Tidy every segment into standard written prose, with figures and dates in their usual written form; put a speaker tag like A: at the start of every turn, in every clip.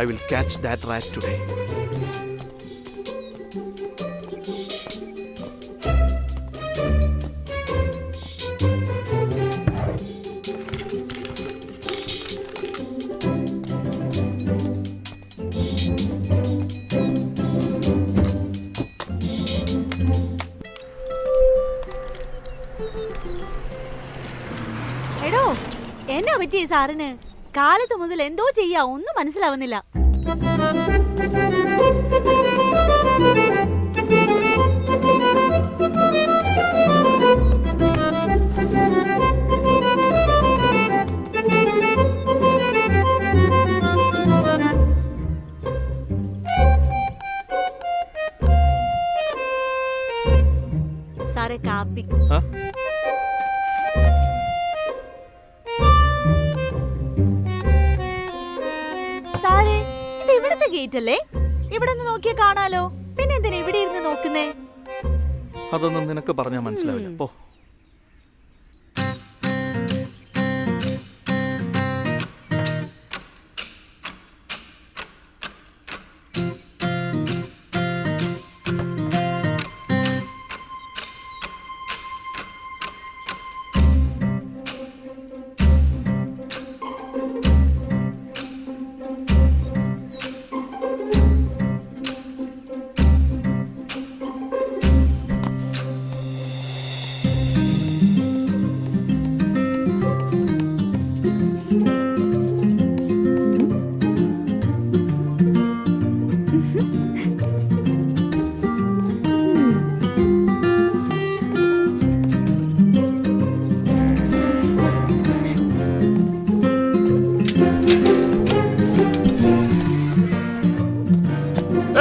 A: I will catch that rat today.
B: എടോ എന്നാ പറ്റിയേ സാറിന്? കാലത്ത് മുതൽ എന്തോ ചെയ്യാ, ഒന്നും മനസ്സിലാവുന്നില്ല. സാറേ കാപ്പി. സാറേ ഇത് ഇവിടുത്തെ ഗേറ്റ് അല്ലേ? ഇവിടെ നിന്ന് നോക്കിയാ കാണാലോ, പിന്നെ എന്തിനാ ഇവിടെ ഇരുന്ന് നോക്കുന്നേ?
A: അതൊന്നും നിനക്ക് പറഞ്ഞാൽ മനസ്സിലാവില്ല. പോ.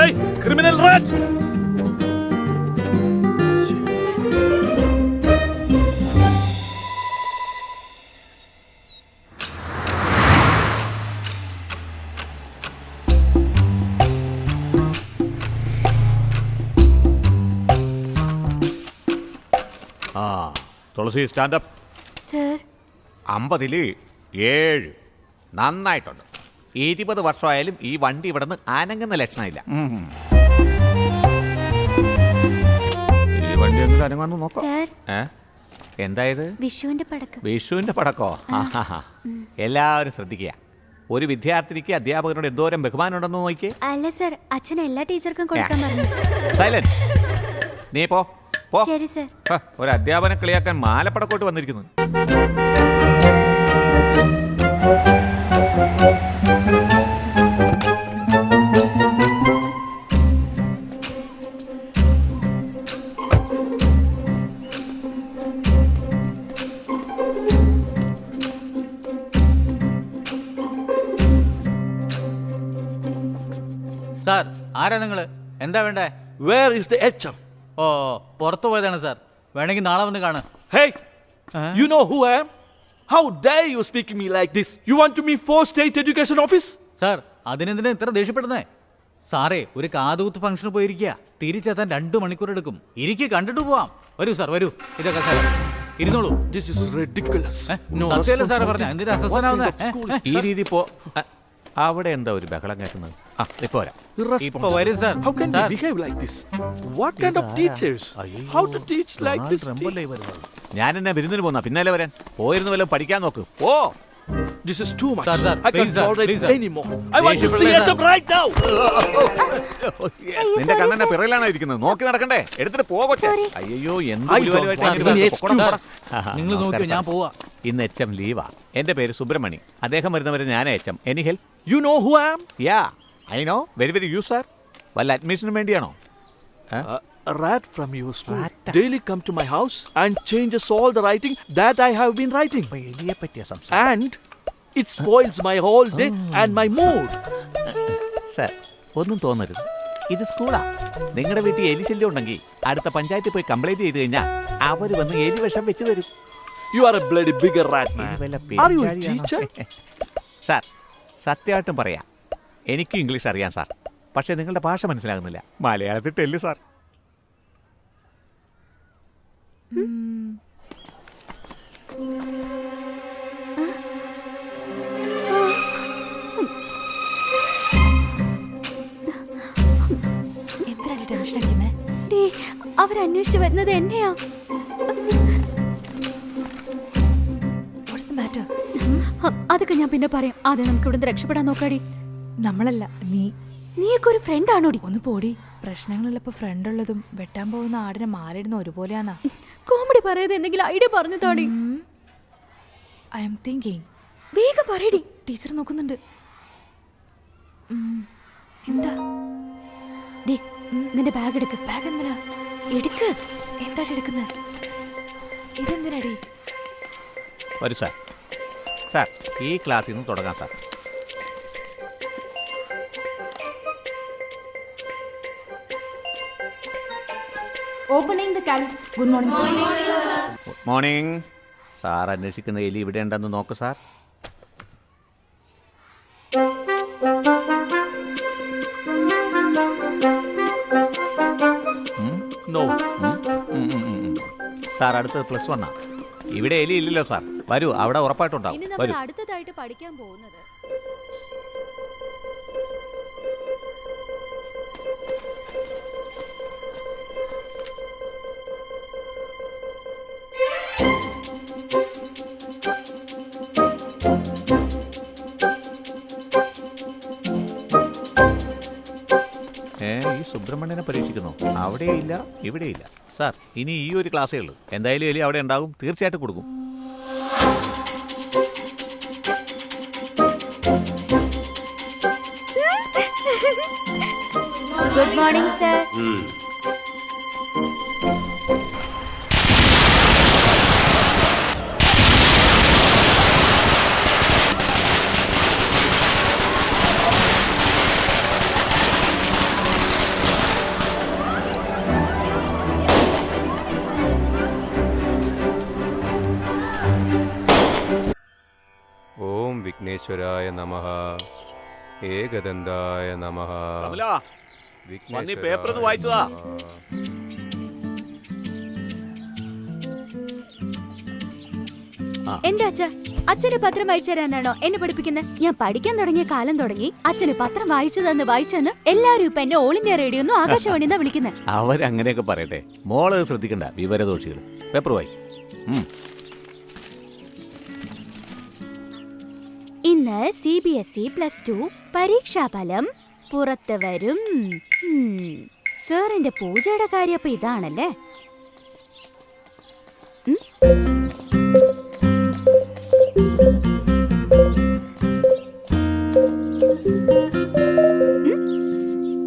A: Hey, criminal rat!
C: തുളസി സ്റ്റാൻഡപ്പ്.
B: സർ
C: 50-7 നന്നായിട്ടുണ്ട്. 20 വർഷമായാലും ഈ വണ്ടി ഇവിടെ നിന്ന് അനങ്ങുന്ന ലക്ഷണമില്ല. ഈ വണ്ടി എന്ത് അനങ്ങാന്ന് നോക്കാം. എന്തായത്? വിഷുവിന്റെ പടക്കോ? എല്ലാവരും ശ്രദ്ധിക്കുക. ഒരു വിദ്യാർത്ഥിനിക്ക് അധ്യാപകനോട് എന്തോരം ബഹുമാനം നോക്കിയേ.
B: അല്ല സർ, അച്ഛൻ എല്ലാ ടീച്ചർക്കും കൊടുക്കാൻ പറഞ്ഞു.
C: സൈലന്റ്. നീ പോ.
B: ശരി സർ.
C: ഒരു അധ്യാപനെ കളിയാക്കാൻ മാലപ്പടക്കോട്ട് വന്നിരിക്കുന്നു.
D: സാർ, ആരാ നിങ്ങള്? എന്താ വേണ്ടേ?
A: Where is the HM?
D: ഓ, പുറത്തു പോയതാണ് സാർ. വേണമെങ്കിൽ നാളെ വന്ന് കാണാം.
A: Hey, you know who I am? How dare you speak to me like this? You want to me for state education office?
D: Sir, അതിനെന്തിനാ ഇത്ര ദേഷ്യപ്പെടുന്നേ? സാറേ, ഒരു കാതുകുത്ത് ഫംഗ്ഷന് പോയിരിക്കുക. തിരിച്ചെത്താൻ 2 മണിക്കൂർ എടുക്കും. ഇരിക്ക്, കണ്ടിട്ട് പോവാം. വരൂ സാർ, വരൂ. ഇതൊക്കെ സാർ ഇരുന്നോളൂ.
A: This is ridiculous.
D: സത്യമല്ലേ സാറ് പറഞ്ഞ? എന്തിനാ അസ്വസ്ഥനാവുന്നേ?
C: ഈ രീതി പോ. അവിടെ എന്താ ഒരു ബഹളം കേൾക്കുന്നത്? ഇപ്പൊ വരാം.
D: ഇപ്പൊ വരും sir.
A: How can you behave like this? What kind of teachers? How to teach like this?
C: ഞാൻ എന്നെ വിരുന്നിന് പോന്നാ പിന്നാലെ വരാൻ. പോയിരുന്നു വല്ലതും പഠിക്കാൻ നോക്ക്. ഓ,
A: this is too much.
D: Sir,
A: I can't tolerate
D: please,
A: anymore. I want to see HM right now.
C: നിന്റെ കണ്ണന്റെ പിറയിലാണോ ഇരിക്കുന്നത്? നോക്കി നടക്കണ്ടേ? എടുത്തിട്ട് പോകട്ടെ. അയ്യോ, എന്ത്
D: നിങ്ങൾ നോക്കിയോ, ഞാൻ പോവാ.
C: ഇന്ന് HM ലീവാ. എന്റെ പേര് സുബ്രഹ്മണി. അദ്ദേഹം വരുന്നവരെ ഞാൻ HM. Any help?
A: You know who I am?
C: Yeah, I know. Very very you sir. വല്ല അഡ്മിഷന് വേണ്ടിയാണോ?
A: A rat from your school daily come to my house and changes all the writing that I have been writing. And it spoils my whole day and my mood.
C: Sir, ഒന്നും തോന്നരുത്. ഇത് സ്കൂളാ. നിങ്ങളുടെ വീട്ടിൽ എലി ശല്യം ഉണ്ടെങ്കിൽ അടുത്ത പഞ്ചായത്തിൽ പോയി കംപ്ലൈന്റ് ചെയ്ത് കഴിഞ്ഞാൽ അവർ വന്ന് എലി വിഷം വെച്ച് തരും.
A: You are a bloody bigger rat man. Are you a teacher?
C: Sir, സത്യമായിട്ടും പറയാം, എനിക്കും ഇംഗ്ലീഷ് അറിയാം സാർ. പക്ഷേ നിങ്ങളുടെ ഭാഷ മനസ്സിലാകുന്നില്ല. മലയാളത്തിൽ ടെല്ല് സാർ.
B: അവരന്വേഷിച്ചു വരുന്നത് എന്നെയാ. അതൊക്കെ ഞാൻ പിന്നെ പറയാം. ആദ്യം നമുക്ക് ഇവിടുന്ന് രക്ഷപ്പെടാൻ നോക്കാടി.
E: നമ്മളല്ല,
B: നീയൊക്കെ ഒരു ഫ്രണ്ട് ആണോടി?
E: ഒന്ന് പോടി. പ്രശ്നങ്ങളുള്ളപ്പോ ഫ്രണ്ട് ഉള്ളതും വെട്ടാൻ പോകുന്ന ആടിനെ മാറിയിടുന്ന ഒരുപോലെയാന്നാ.
B: കോമഡി പറയാതെ എന്തെങ്കിലും ഐഡിയ പറഞ്ഞു താടി.
E: I M thinking.
B: വേഗം പറയടി.
E: ടീച്ചർ നോക്കുന്നുണ്ട്. എന്താ?
B: നിന്റെ ബാഗ് എടുക്ക്.
E: ബാഗ് എന്തിനാ?
B: എടുക്ക്.
E: എന്താടി എടുക്കുന്നത്? ഇതെന്തിനാടി?
C: വരൂ സാർ. സാർ, ഈ ക്ലാസ്സിൽ നിന്ന് തുടങ്ങാം sir.
B: Opening the calendar. Good morning sir.
C: Good morning. Sir അന്വേഷിക്കുന്ന എലി ഇവിടെ ഉണ്ടെന്ന് നോക്ക് സാർ.
A: No.
C: സാർ അടുത്തത് +1 ആണ്. ഇവിടെ എലി ഇല്ലല്ലോ സാർ. വരൂ, അവിടെ ഉറപ്പായിട്ടുണ്ടാവും.
B: ഇനി
C: വരൂ.
B: നമ്മൾ അടുത്തതായിട്ട് പഠിക്കാൻ പോകുന്നത്
C: ഈ സുബ്രഹ്മണ്യനെ പരീക്ഷിക്കുന്നു. അവിടെയില്ല, ഇവിടെയില്ല. സാർ, ഇനി ഈ ഒരു ക്ലാസ്സേ ഉള്ളൂ. എന്തായാലും എലി അവിടെ ഉണ്ടാകും, തീർച്ചയായിട്ടും കൊടുക്കും.
B: Good morning sir.
F: ഓം വിഘ്നേശ്വരായ നമഃ. ഏകദന്തായ നമഃ.
C: പേപ്പർ ഒന്ന് വായിച്ചതാ.
B: എന്റെ അച്ഛന് പത്രം വായിച്ചു തരാനാണോ എന്നെ പഠിപ്പിക്കുന്നത്? ഞാൻ പഠിക്കാൻ തുടങ്ങിയ കാലം തുടങ്ങി അച്ഛന് പത്രം വായിച്ചതെന്ന് എല്ലാരും ഇപ്പൊ എന്നെ ഓൾ ഇന്ത്യ റേഡിയോ ഒന്നും ആകാശവാണി എന്നാ വിളിക്കുന്നത്.
C: അവരങ്ങനെയൊക്കെ പറയട്ടെ, മോള് ശ്രദ്ധിക്കണ്ട വിവരദോഷികൾ. പേപ്പർ വായി.
B: ഇന്ന് CBSE +2 പരീക്ഷാഫലം പുറത്ത് വരും. സാറിന്റെ പൂജയുടെ കാര്യം അപ്പൊ ഇതാണല്ലേ?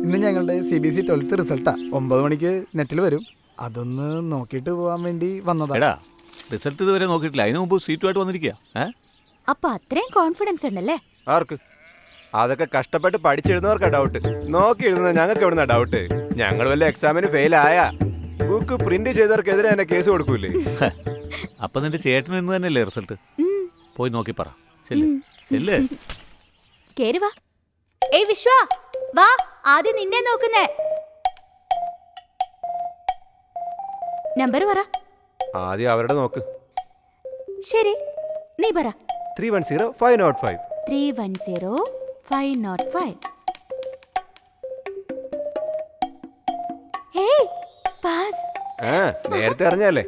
G: ഇന്ന് ഞങ്ങളുടെ CBSE 12th റിസൾട്ടാ. 9 മണിക്ക് നെറ്റിൽ വരും. അതൊന്ന് നോക്കിയിട്ട് പോകാൻ വേണ്ടി വന്നതാ.
C: റിസൾട്ട് ഇതുവരെ നോക്കിയിട്ടില്ല. അതിനു മുമ്പ് സീറ്റുമായിട്ട് വന്നിരിക്കുക.
B: അപ്പൊ അത്രയും കോൺഫിഡൻസ് ഉണ്ടല്ലേ?
F: ആർക്ക്? അതൊക്കെ കഷ്ടപ്പെട്ട് പഠിച്ചെഴുതുന്നവർക്കാ ഡൗട്ട്. നോക്കി എഴുതുന്ന ഞങ്ങൾക്ക് എവിടുന്ന ഡൗട്ട്? ഞങ്ങൾ വല്ല എക്സാമിന് ഫെയിൽ ആയ ബുക്ക് പ്രിന്റ് ചെയ്തവർക്കെതിരെ എന്നെ കേസ് കൊടുക്കൂലേ?
C: അപ്പൊ നിന്റെ ചേട്ടന് ഇന്ന് തന്നെയല്ലേ റിസൾട്ട്? പോയി നോക്കി പറ. ചെല്ല്.
B: കേറി വാ. ഏയ് വിശ്വ, വാ. ആദ്യം നിന്നെ നോക്കുന്നേ. നമ്പർ പറ.
F: ആദ്യം അവരുടെ നോക്ക്.
B: ശരി, നീ പറ.
F: 310-505.
B: 310-505. Hey, pass.
F: നേരത്തെ അറിഞ്ഞല്ലേ?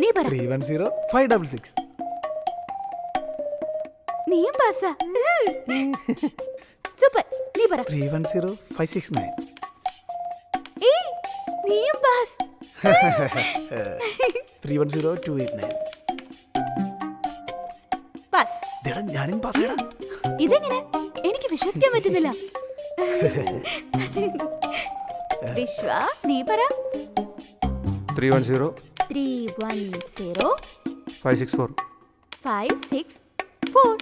B: നീ പറ.
G: 310-566.
B: നീയും പാസ്സാ. സൂപ്പർ. നീ പറ.
G: 310-569.
B: ഏയ്, നീയും പാസ്.
G: 310-289.
B: പാസ്.
G: ഞാനും പാസ്സാടാ.
B: ഇതെങ്ങനെ? എനിക്ക് വിശ്വസിക്കാൻ പറ്റുന്നില്ല. വിശ്വ, നീ പറ.
F: 310-564.
B: 564.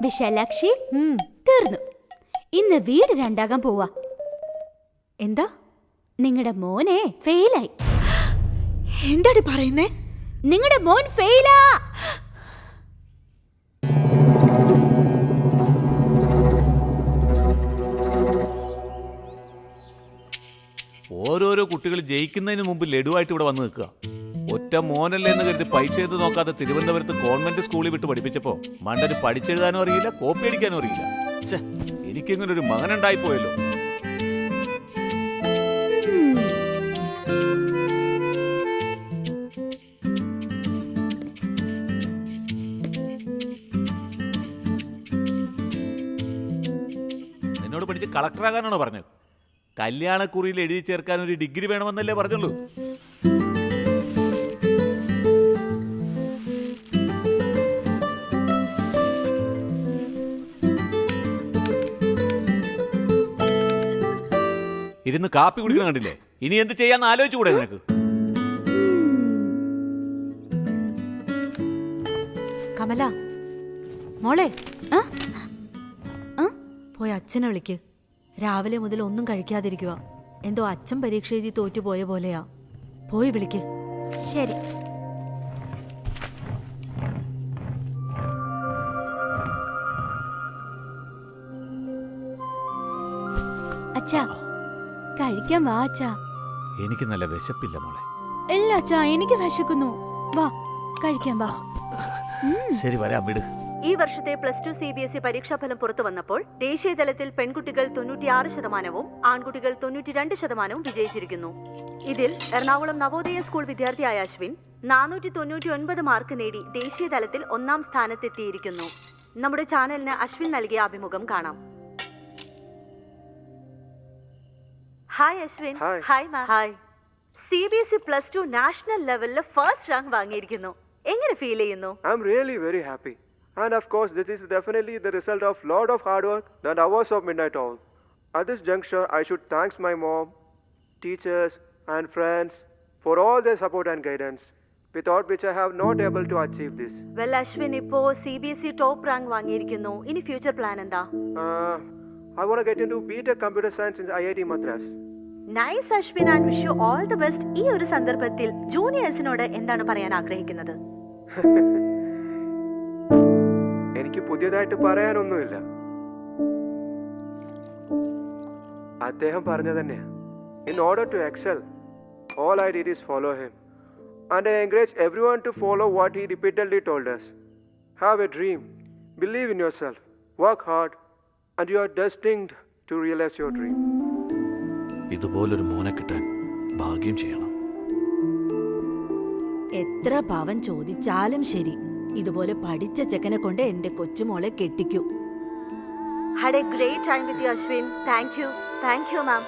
B: വിശാലാക്ഷി, തീർന്നു. ഇന്ന് വീട് രണ്ടാകാൻ പോവാ. എന്താ? നിങ്ങളുടെ മോനെ ഫെയിലായി. എന്താടി പറയുന്നേ? നിങ്ങളുടെ മോൻ ഫെയിലാ.
C: ഓരോരോ കുട്ടികൾ ജയിക്കുന്നതിന് മുമ്പ് ലഡുവായിട്ട് ഇവിടെ വന്ന് നിൽക്കുക. ഒറ്റ മോനല്ലേ എന്ന് കരുതി പൈസ ചെയ്ത് നോക്കാതെ തിരുവനന്തപുരത്ത് കോൺവെന്റ് സ്കൂളിൽ വിട്ട് പഠിപ്പിച്ചപ്പോ മണ്ടന് പഠിച്ചെഴുതാനും അറിയില്ല, കോപ്പി അടിക്കാനും അറിയില്ല. ഛെ, എനിക്കിങ്ങനെ ഒരു മകനുണ്ടായി പോയല്ലോ. എന്നോട് പഠിച്ച് കളക്ടറാകാനാണോ പറഞ്ഞത്? കല്യാണക്കുറിയിൽ എഴുതി ചേർക്കാൻ ഒരു ഡിഗ്രി വേണമെന്നല്ലേ പറഞ്ഞുള്ളൂ. ഇരുന്ന് കാപ്പി കുടിക്കണം കണ്ടില്ലേ? ഇനി എന്ത് ചെയ്യാന്ന് ആലോചിച്ചുകൂടെ നിനക്ക്?
H: കമല മോളെ, പോയി അച്ഛനെ വിളിക്ക്. രാവിലെ മുതൽ ഒന്നും കഴിക്കാതിരിക്കുക. എന്തോ അച്ഛൻ പരീക്ഷ എഴുതി തോറ്റുപോയ പോലെയാ. പോയി വിളിക്ക്.
B: ശരി. അച്ഛാ, കഴിക്കാൻ വാ അച്ഛാ.
C: എനിക്ക് നല്ല വിശപ്പില്ല മോളെ.
B: ഇല്ല അച്ഛാ, എനിക്ക് വിശക്കുന്നു. വാ കഴിക്കാൻ വാ.
C: ശരി, വരാം, വിട്.
I: ഈ വർഷത്തെ +2 CBSE പരീക്ഷാഫലം പുറത്തു വന്നപ്പോൾ ദേശീയ തലത്തിൽ പെൺകുട്ടികൾ 96%, ആൺകുട്ടികൾ 92% വിജയിച്ചിരിക്കുന്നു. ഇതിൽ എറണാകുളം നവോദയ സ്കൂൾ വിദ്യാർത്ഥിയായ അശ്വിൻ 499 മാർക്ക് നേടി ദേശീയ തലത്തിൽ 1ാം സ്ഥാനത്തെത്തിയിരിക്കുന്നു. നമ്മുടെ ചാനലിന് അശ്വിൻ നൽകിയ അഭിമുഖം കാണാം. Hi Ashwin. Hi ma'am. Hi. CBSE +2 national ലെവലിൽ ഫസ്റ്റ് റാങ്ക് വാങ്ങിയിരിക്കുന്നു. എങ്ങനെ ഫീൽ ചെയ്യുന്നു?
F: I'm really very happy. And of course, this is definitely the result of lot of hard work and hours of midnight oil. At this juncture, I should thank my mom, teachers, and friends for all their support and guidance, without which I have not able to achieve this.
I: Well, Ashwin, ഇപ്പോ CBSE top rank വാങ്ങിയിരിക്കുന്നു. ഇനി future plan എന്താ?
F: I want to get into BTech Computer Science in IIT Madras.
I: Nice Ashwin, and wish you all the best. ഈ ഒരു സന്ദർഭത്തിൽ ജൂനിയേഴ്സിനോട് എന്താണ് പറയാൻ ആഗ്രഹിക്കുന്നത്?
F: എനിക്ക് പുതിയതായിട്ട് പറയാനൊന്നുമില്ല. അദ്ദേഹം പറഞ്ഞ തന്നെയാ. In order to excel, all I did is follow him. And I encourage everyone to follow what he repeatedly told us. Have a dream, believe in yourself, work hard, and you are destined to realize your dream.
A: ഇതുപോലൊരു മോനെ കിട്ടാൻ ഭാഗ്യം ചെയ്യണം.
H: എത്ര പവൻ ചോദിച്ചാലും ശരി, ഇതുപോലെ പഠിച്ച ചെക്കനെ കൊണ്ട് എന്റെ കൊച്ചുമോളെ കെട്ടിക്കൂ.
I: Had a great time with you, Ashwin. Thank you. Thank you, ma'am.